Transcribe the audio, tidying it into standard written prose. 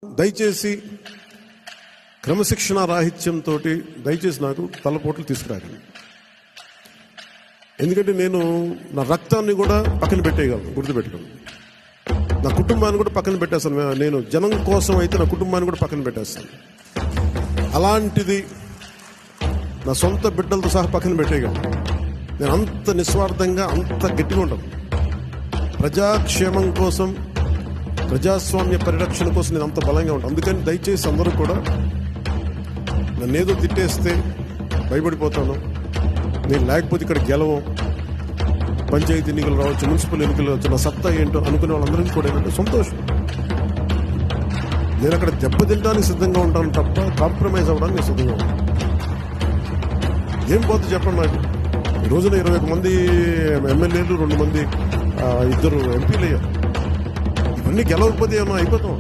దయచేసి క్రమశిక్షణ రాహిత్యంతో దయచేసి నాకు తలపోట్లు తీసుకురాకండి. ఎందుకంటే నేను నా రక్తాన్ని కూడా పక్కన పెట్టేయగలను, గుర్తుపెట్టుకోండి. నా కుటుంబాన్ని కూడా పక్కన పెట్టేస్తాను. నేను జనం కోసం అయితే నా కుటుంబాన్ని కూడా పక్కన పెట్టేస్తాను. అలాంటిది నా సొంత బిడ్డలతో సహా పక్కన పెట్టేయగలను. నేను అంత నిస్వార్థంగా, అంత గట్టిగా ఉంటాను. ప్రజాక్షేమం కోసం, ప్రజాస్వామ్య పరిరక్షణ కోసం నేను అంత బలంగా ఉంటాను. అందుకని దయచేసి అందరూ కూడా నన్ను ఏదో తిట్టేస్తే భయపడిపోతాను. నేను లేకపోతే ఇక్కడ గెలవం, పంచాయతీ ఎన్నికలు రావచ్చు, మున్సిపల్ ఎన్నికలు రావచ్చు, నా సత్తా ఏంటో అనుకునే వాళ్ళందరికీ కూడా ఏంటంటే సంతోషం. నేను అక్కడ దెబ్బతింటానికి సిద్ధంగా ఉంటాను తప్ప కాంప్రమైజ్ అవ్వడానికి నేను సిద్ధంగా ఉంటాను. ఏం పోతే చెప్పండి నాకు. ఈ రోజున 21 మంది ఎమ్మెల్యేలు, 2 మంది 2 ఎంపీలు అయ్యారు. ఇవన్నీ గెలవకపోతే ఏమో అయిపోతాం.